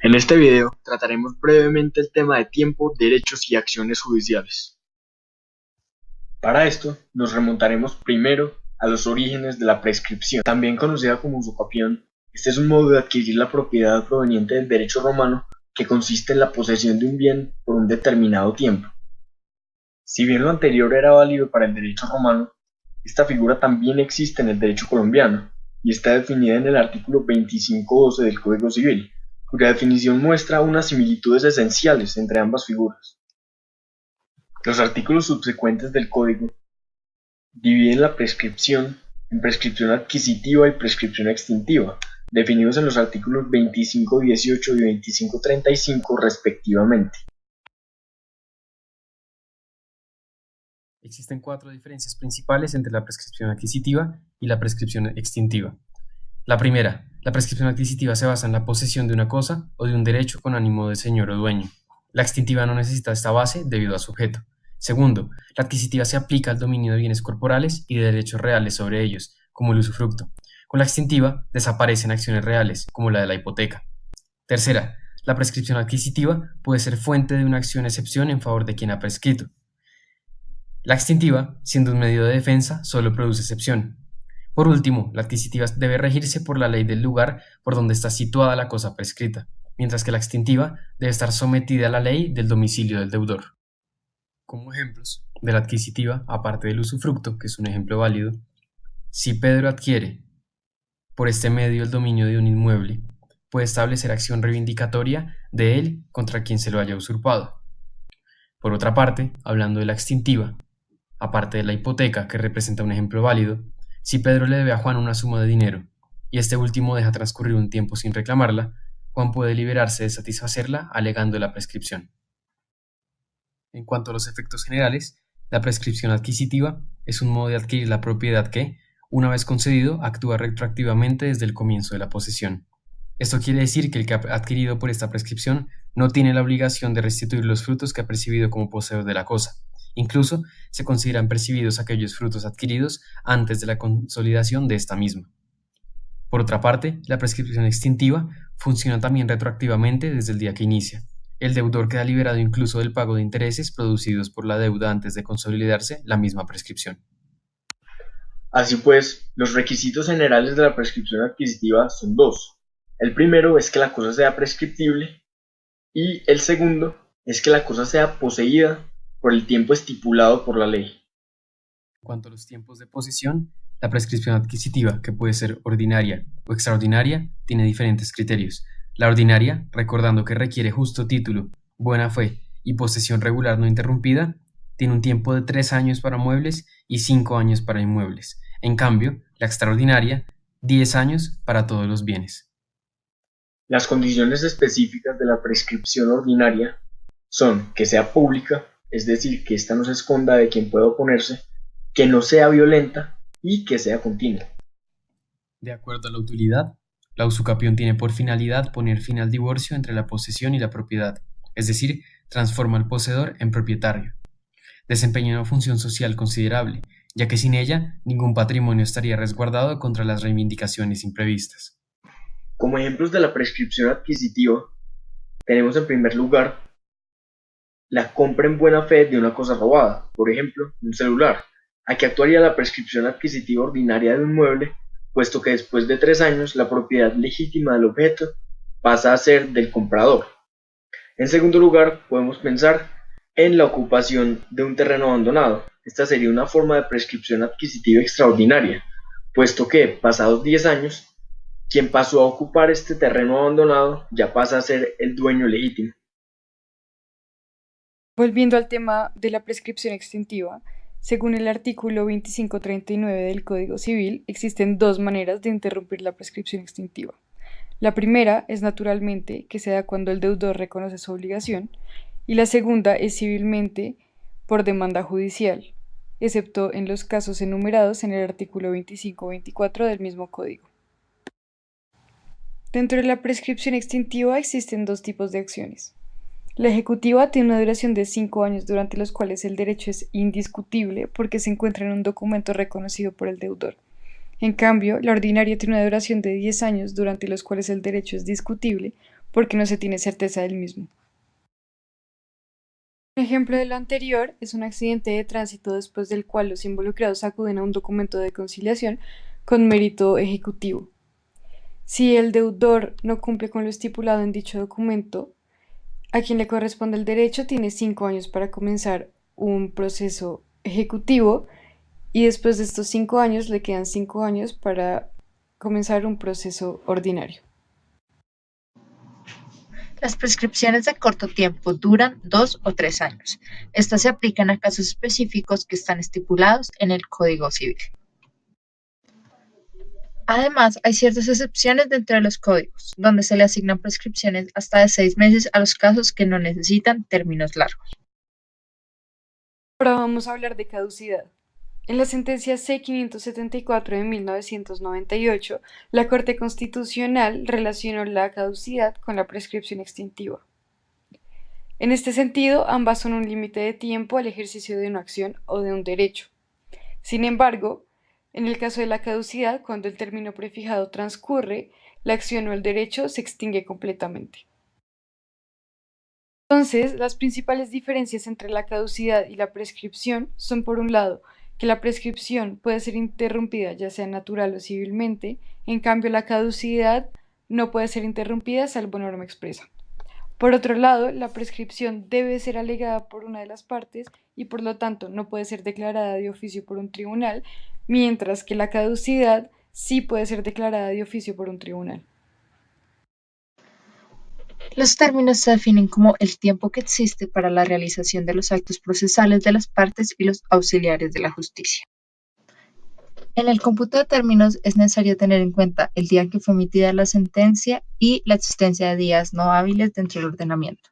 En este video trataremos brevemente el tema de tiempo, derechos y acciones judiciales. Para esto nos remontaremos primero a los orígenes de la prescripción, también conocida como usucapión. Este es un modo de adquirir la propiedad proveniente del derecho romano que consiste en la posesión de un bien por un determinado tiempo. Si bien lo anterior era válido para el derecho romano, esta figura también existe en el derecho colombiano y está definida en el artículo 25.12 del Código Civil, cuya definición muestra unas similitudes esenciales entre ambas figuras. Los artículos subsecuentes del Código dividen la prescripción en prescripción adquisitiva y prescripción extintiva, definidos en los artículos 25.18 y 25.35 respectivamente. Existen cuatro diferencias principales entre la prescripción adquisitiva y la prescripción extintiva. La primera, la prescripción adquisitiva se basa en la posesión de una cosa o de un derecho con ánimo de señor o dueño. La extintiva no necesita esta base debido a su objeto. Segundo, la adquisitiva se aplica al dominio de bienes corporales y de derechos reales sobre ellos, como el usufructo. Con la extintiva desaparecen acciones reales, como la de la hipoteca. Tercera, la prescripción adquisitiva puede ser fuente de una acción-excepción en favor de quien ha prescrito. La extintiva, siendo un medio de defensa, solo produce excepción. Por último, la adquisitiva debe regirse por la ley del lugar por donde está situada la cosa prescrita, mientras que la extintiva debe estar sometida a la ley del domicilio del deudor. Como ejemplos de la adquisitiva, aparte del usufructo, que es un ejemplo válido, si Pedro adquiere por este medio el dominio de un inmueble, puede establecer acción reivindicatoria de él contra quien se lo haya usurpado. Por otra parte, hablando de la extintiva, aparte de la hipoteca, que representa un ejemplo válido, si Pedro le debe a Juan una suma de dinero y este último deja transcurrir un tiempo sin reclamarla, Juan puede liberarse de satisfacerla alegando la prescripción. En cuanto a los efectos generales, la prescripción adquisitiva es un modo de adquirir la propiedad que, una vez concedido, actúa retroactivamente desde el comienzo de la posesión. Esto quiere decir que el que ha adquirido por esta prescripción no tiene la obligación de restituir los frutos que ha percibido como poseedor de la cosa. Incluso se consideran percibidos aquellos frutos adquiridos antes de la consolidación de esta misma. Por otra parte, la prescripción extintiva funciona también retroactivamente desde el día que inicia. El deudor queda liberado incluso del pago de intereses producidos por la deuda antes de consolidarse la misma prescripción. Así pues, los requisitos generales de la prescripción adquisitiva son dos. El primero es que la cosa sea prescriptible y el segundo es que la cosa sea poseída por el tiempo estipulado por la ley. En cuanto a los tiempos de posesión, la prescripción adquisitiva, que puede ser ordinaria o extraordinaria, tiene diferentes criterios. La ordinaria, recordando que requiere justo título, buena fe y posesión regular no interrumpida, tiene un tiempo de 3 años para muebles y 5 años para inmuebles. En cambio, la extraordinaria, 10 años para todos los bienes. Las condiciones específicas de la prescripción ordinaria son que sea pública, es decir, que ésta no se esconda de quien pueda oponerse, que no sea violenta y que sea continua. De acuerdo a la utilidad, la usucapión tiene por finalidad poner fin al divorcio entre la posesión y la propiedad, es decir, transforma al poseedor en propietario. Desempeña una función social considerable, ya que sin ella ningún patrimonio estaría resguardado contra las reivindicaciones imprevistas. Como ejemplos de la prescripción adquisitiva, tenemos en primer lugar la compra en buena fe de una cosa robada, por ejemplo, un celular. Aquí actuaría la prescripción adquisitiva ordinaria de un mueble, puesto que después de 3 años la propiedad legítima del objeto pasa a ser del comprador. En segundo lugar, podemos pensar en la ocupación de un terreno abandonado. Esta sería una forma de prescripción adquisitiva extraordinaria, puesto que, pasados 10 años, quien pasó a ocupar este terreno abandonado ya pasa a ser el dueño legítimo. Volviendo al tema de la prescripción extintiva, según el artículo 2539 del Código Civil, existen dos maneras de interrumpir la prescripción extintiva. La primera es naturalmente, que se da cuando el deudor reconoce su obligación, y la segunda es civilmente por demanda judicial, excepto en los casos enumerados en el artículo 2524 del mismo Código. Dentro de la prescripción extintiva existen dos tipos de acciones. La ejecutiva tiene una duración de 5 años durante los cuales el derecho es indiscutible porque se encuentra en un documento reconocido por el deudor. En cambio, la ordinaria tiene una duración de 10 años durante los cuales el derecho es discutible porque no se tiene certeza del mismo. Un ejemplo de lo anterior es un accidente de tránsito después del cual los involucrados acuden a un documento de conciliación con mérito ejecutivo. Si el deudor no cumple con lo estipulado en dicho documento, a quien le corresponde el derecho tiene 5 años para comenzar un proceso ejecutivo y después de estos 5 años le quedan 5 años para comenzar un proceso ordinario. Las prescripciones de corto tiempo duran 2 o 3 años. Estas se aplican a casos específicos que están estipulados en el Código Civil. Además, hay ciertas excepciones dentro de los códigos, donde se le asignan prescripciones hasta de 6 meses a los casos que no necesitan términos largos. Ahora vamos a hablar de caducidad. En la sentencia C-574 de 1998, la Corte Constitucional relacionó la caducidad con la prescripción extintiva. En este sentido, ambas son un límite de tiempo al ejercicio de una acción o de un derecho. Sin embargo, en el caso de la caducidad, cuando el término prefijado transcurre, la acción o el derecho se extingue completamente. Entonces, las principales diferencias entre la caducidad y la prescripción son, por un lado, que la prescripción puede ser interrumpida ya sea natural o civilmente, en cambio la caducidad no puede ser interrumpida salvo norma expresa. Por otro lado, la prescripción debe ser alegada por una de las partes y por lo tanto no puede ser declarada de oficio por un tribunal, mientras que la caducidad sí puede ser declarada de oficio por un tribunal. Los términos se definen como el tiempo que existe para la realización de los actos procesales de las partes y los auxiliares de la justicia. En el cómputo de términos es necesario tener en cuenta el día en que fue emitida la sentencia y la existencia de días no hábiles dentro del ordenamiento.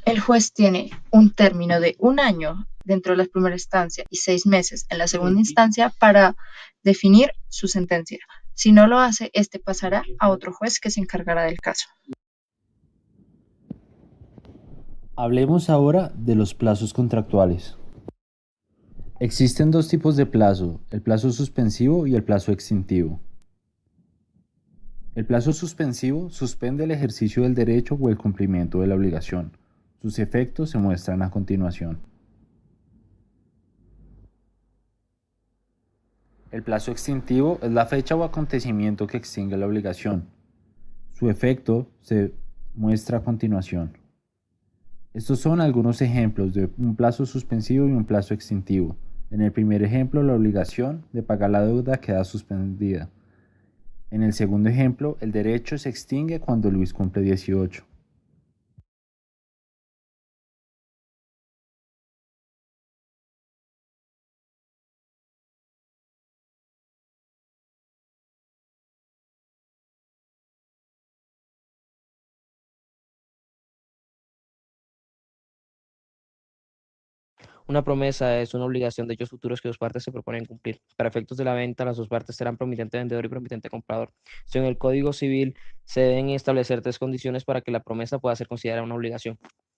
El juez tiene un término de 1 año dentro de la primera instancia y 6 meses en la segunda instancia para definir su sentencia. Si no lo hace, este pasará a otro juez que se encargará del caso. Hablemos ahora de los plazos contractuales. Existen dos tipos de plazo, el plazo suspensivo y el plazo extintivo. El plazo suspensivo suspende el ejercicio del derecho o el cumplimiento de la obligación. Sus efectos se muestran a continuación. El plazo extintivo es la fecha o acontecimiento que extingue la obligación. Su efecto se muestra a continuación. Estos son algunos ejemplos de un plazo suspensivo y un plazo extintivo. En el primer ejemplo, la obligación de pagar la deuda queda suspendida. En el segundo ejemplo, el derecho se extingue cuando Luis cumple 18. Una promesa es una obligación de hechos futuros que dos partes se proponen cumplir. Para efectos de la venta, las dos partes serán promitente vendedor y promitente comprador. Según el Código Civil, se deben establecer 3 condiciones para que la promesa pueda ser considerada una obligación.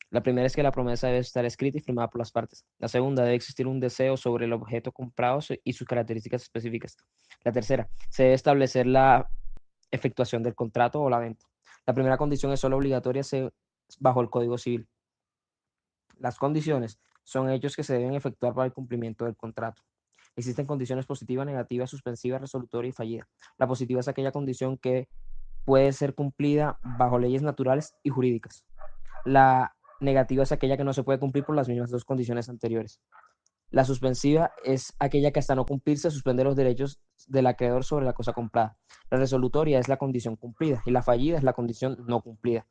La primera es que la promesa debe estar escrita y firmada por las partes. La segunda, debe existir un deseo sobre el objeto comprado y sus características específicas. La tercera, se debe establecer la efectuación del contrato o la venta. La primera condición es solo obligatoria bajo el Código Civil. Las condiciones son hechos que se deben efectuar para el cumplimiento del contrato. Existen condiciones positiva, negativa, suspensiva, resolutoria y fallida. La positiva es aquella condición que puede ser cumplida bajo leyes naturales y jurídicas. La negativa es aquella que no se puede cumplir por las mismas dos condiciones anteriores. La suspensiva es aquella que hasta no cumplirse suspende los derechos del acreedor sobre la cosa comprada. La resolutoria es la condición cumplida y la fallida es la condición no cumplida.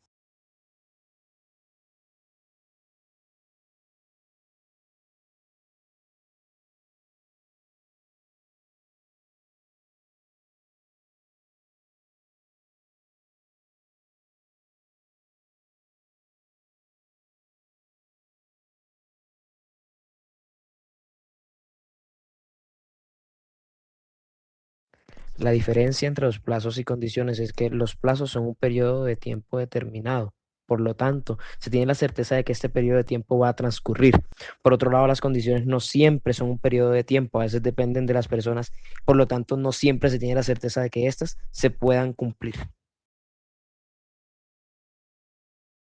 La diferencia entre los plazos y condiciones es que los plazos son un periodo de tiempo determinado. Por lo tanto, se tiene la certeza de que este periodo de tiempo va a transcurrir. Por otro lado, las condiciones no siempre son un periodo de tiempo, a veces dependen de las personas. Por lo tanto, no siempre se tiene la certeza de que éstas se puedan cumplir.